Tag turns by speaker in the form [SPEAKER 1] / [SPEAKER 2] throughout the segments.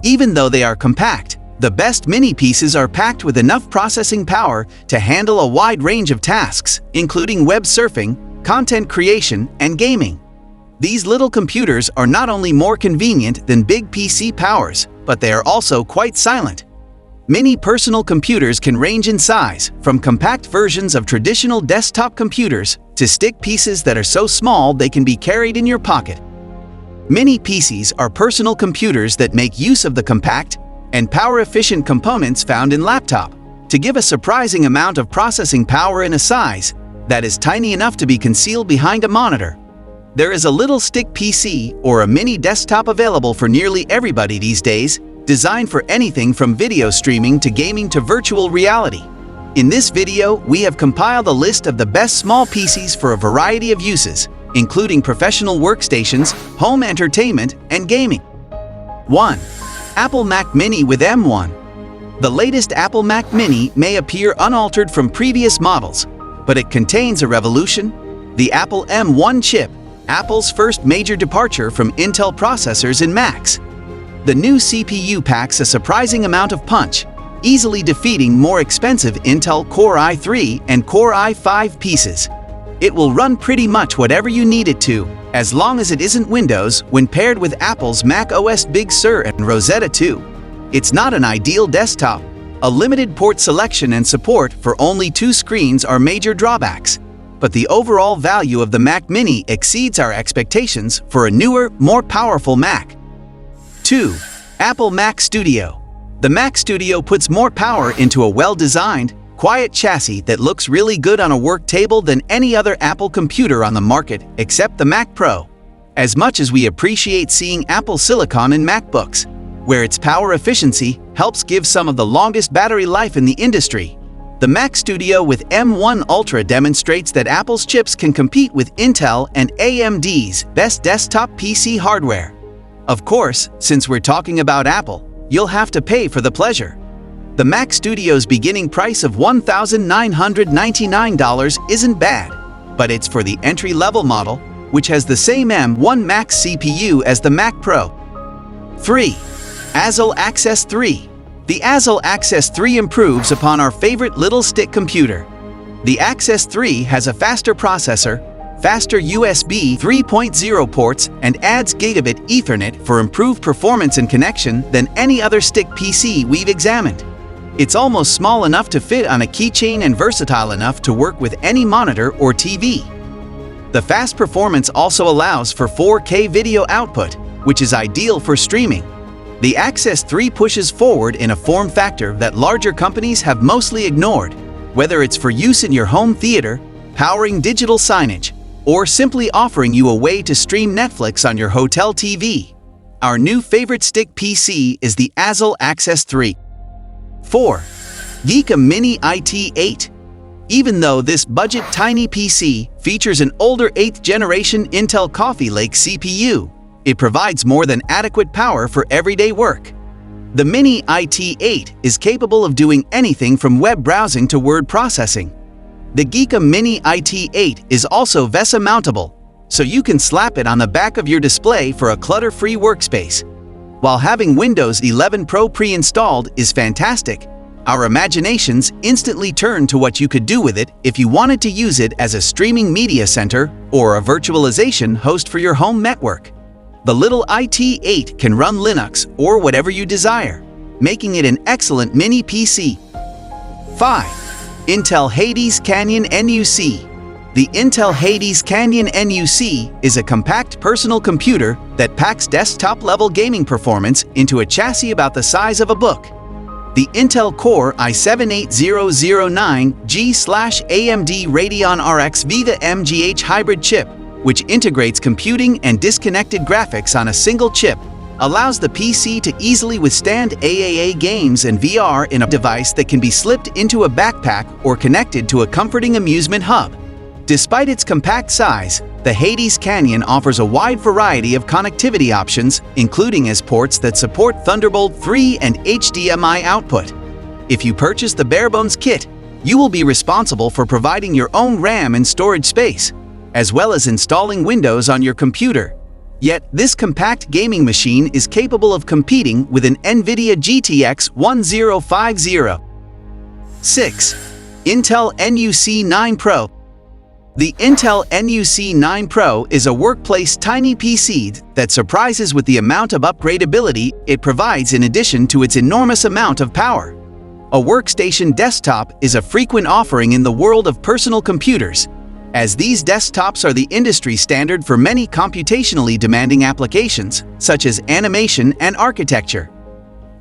[SPEAKER 1] Even though they are compact, the best mini pieces are packed with enough processing power to handle a wide range of tasks, including web surfing, content creation, and gaming. These little computers are not only more convenient than big PC powers, but they are also quite silent. Mini personal computers can range in size, from compact versions of traditional desktop computers to stick pieces that are so small they can be carried in your pocket. Mini PCs are personal computers that make use of the compact and power-efficient components found in laptop to give a surprising amount of processing power in a size that is tiny enough to be concealed behind a monitor. There is a little stick PC or a mini desktop available for nearly everybody these days, designed for anything from video streaming to gaming to virtual reality. In this video, we have compiled a list of the best small PCs for a variety of uses, including professional workstations, home entertainment, and gaming. 1. Apple Mac Mini with M1. The latest Apple Mac Mini may appear unaltered from previous models, but it contains a revolution: the Apple M1 chip, Apple's first major departure from Intel processors in Macs. The new CPU packs a surprising amount of punch, easily defeating more expensive Intel Core i3 and Core i5 pieces. It will run pretty much whatever you need it to, as long as it isn't Windows when paired with Apple's Mac OS Big Sur and Rosetta 2. It's not an ideal desktop. A limited port selection and support for only 2 screens are major drawbacks, but the overall value of the Mac Mini exceeds our expectations for a newer, more powerful Mac. 2. Apple Mac Studio. The Mac Studio puts more power into a well-designed, quiet chassis that looks really good on a work table than any other Apple computer on the market except the Mac Pro. As much as we appreciate seeing Apple Silicon in MacBooks, where its power efficiency helps give some of the longest battery life in the industry, the Mac Studio with M1 Ultra demonstrates that Apple's chips can compete with Intel and AMD's best desktop PC hardware. Of course, since we're talking about Apple, you'll have to pay for the pleasure. The Mac Studio's beginning price of $1,999 isn't bad, but it's for the entry-level model, which has the same M1 Max CPU as the Mac Pro. 3. Acer Access 3. The Acer Access 3 improves upon our favorite little stick computer. The Access 3 has a faster processor, faster USB 3.0 ports, and adds Gigabit Ethernet for improved performance and connection than any other stick PC we've examined. It's almost small enough to fit on a keychain and versatile enough to work with any monitor or TV. The fast performance also allows for 4K video output, which is ideal for streaming. The Access 3 pushes forward in a form factor that larger companies have mostly ignored, whether it's for use in your home theater, powering digital signage, or simply offering you a way to stream Netflix on your hotel TV. Our new favorite stick PC is the Acer Access 3. 4. Geeka Mini IT8. Even though this budget tiny PC features an older 8th generation Intel Coffee Lake CPU, it provides more than adequate power for everyday work. The Mini IT8 is capable of doing anything from web browsing to word processing. The Geeka Mini IT8 is also VESA mountable, so you can slap it on the back of your display for a clutter-free workspace. While having Windows 11 Pro pre-installed is fantastic, our imaginations instantly turn to what you could do with it if you wanted to use it as a streaming media center or a virtualization host for your home network. The little IT8 can run Linux or whatever you desire, making it an excellent mini PC. 5. Intel Hades Canyon NUC. The Intel Hades Canyon NUC is a compact personal computer that packs desktop-level gaming performance into a chassis about the size of a book. The Intel Core i7-8009G/AMD Radeon RX Vega MGH hybrid chip, which integrates computing and disconnected graphics on a single chip, allows the PC to easily withstand AAA games and VR in a device that can be slipped into a backpack or connected to a comforting amusement hub. Despite its compact size, the Hades Canyon offers a wide variety of connectivity options, including as ports that support Thunderbolt 3 and HDMI output. If you purchase the barebones kit, you will be responsible for providing your own RAM and storage space, as well as installing Windows on your computer. Yet, this compact gaming machine is capable of competing with an NVIDIA GTX 1050. 6. Intel NUC 9 Pro. The Intel NUC 9 Pro is a workplace tiny PC that surprises with the amount of upgradability it provides in addition to its enormous amount of power. A workstation desktop is a frequent offering in the world of personal computers, as these desktops are the industry standard for many computationally demanding applications, such as animation and architecture.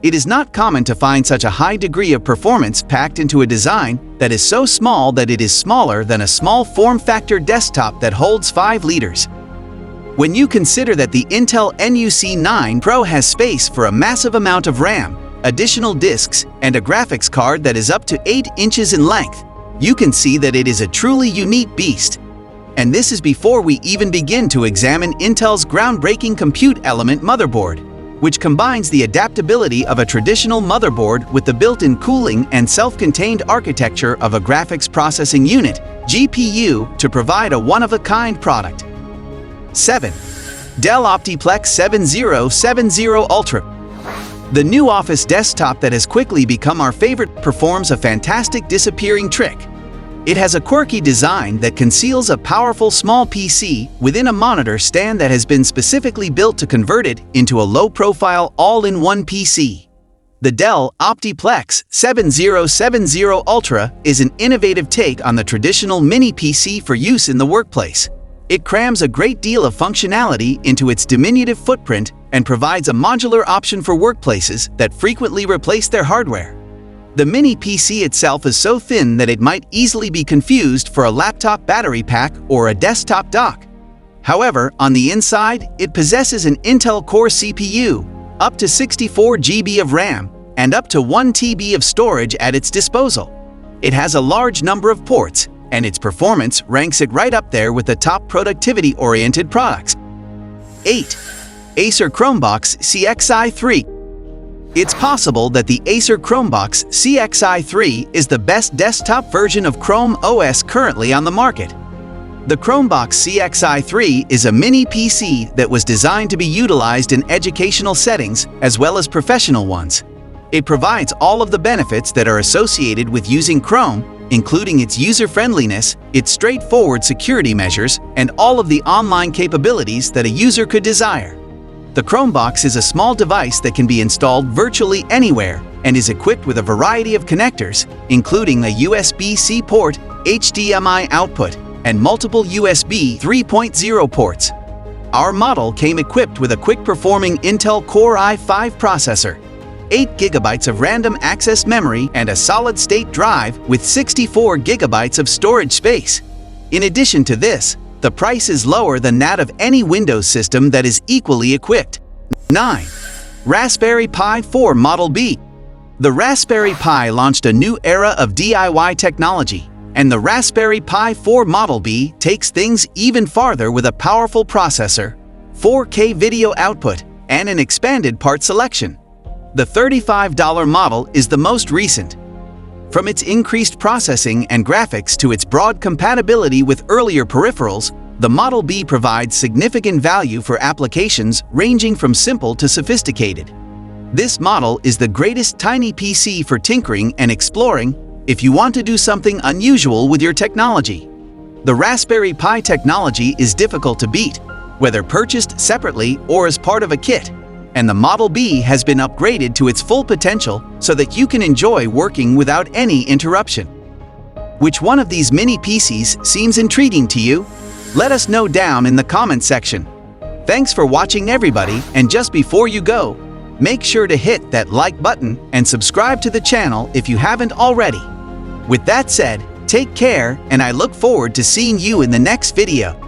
[SPEAKER 1] It is not common to find such a high degree of performance packed into a design that is so small that it is smaller than a small form-factor desktop that holds 5 liters. When you consider that the Intel NUC 9 Pro has space for a massive amount of RAM, additional disks, and a graphics card that is up to 8 inches in length, you can see that it is a truly unique beast. And this is before we even begin to examine Intel's groundbreaking compute element motherboard, which combines the adaptability of a traditional motherboard with the built-in cooling and self-contained architecture of a graphics processing unit, GPU, to provide a one-of-a-kind product. 7. Dell Optiplex 7070 Ultra. The new office desktop that has quickly become our favorite performs a fantastic disappearing trick. It has a quirky design that conceals a powerful small PC within a monitor stand that has been specifically built to convert it into a low-profile all-in-one PC. The Dell Optiplex 7070 Ultra is an innovative take on the traditional mini PC for use in the workplace. It crams a great deal of functionality into its diminutive footprint and provides a modular option for workplaces that frequently replace their hardware. The mini PC itself is so thin that it might easily be confused for a laptop battery pack or a desktop dock. However, on the inside, it possesses an Intel Core CPU, up to 64 GB of RAM, and up to 1 TB of storage at its disposal. It has a large number of ports, and its performance ranks it right up there with the top productivity-oriented products. 8. Acer Chromebox CXi3. It's possible that the Acer Chromebox CXi3 is the best desktop version of Chrome OS currently on the market. The Chromebox CXi3 is a mini PC that was designed to be utilized in educational settings as well as professional ones. It provides all of the benefits that are associated with using Chrome, including its user-friendliness, its straightforward security measures, and all of the online capabilities that a user could desire. The Chromebox is a small device that can be installed virtually anywhere and is equipped with a variety of connectors, including a USB-C port, HDMI output, and multiple USB 3.0 ports. Our model came equipped with a quick-performing Intel Core i5 processor, 8 GB of random access memory, and a solid-state drive with 64 GB of storage space. In addition to this, the price is lower than that of any Windows system that is equally equipped. 9. Raspberry Pi 4 Model B. The Raspberry Pi launched a new era of DIY technology, and the Raspberry Pi 4 Model B takes things even farther with a powerful processor, 4K video output, and an expanded part selection. The $35 model is the most recent. From its increased processing and graphics to its broad compatibility with earlier peripherals, the Model B provides significant value for applications ranging from simple to sophisticated. This model is the greatest tiny PC for tinkering and exploring if you want to do something unusual with your technology. The Raspberry Pi technology is difficult to beat, whether purchased separately or as part of a kit, and the Model B has been upgraded to its full potential so that you can enjoy working without any interruption. Which one of these mini PCs seems intriguing to you? Let us know down in the comment section. Thanks for watching, everybody, and just before you go, make sure to hit that like button and subscribe to the channel if you haven't already. With that said, take care, and I look forward to seeing you in the next video.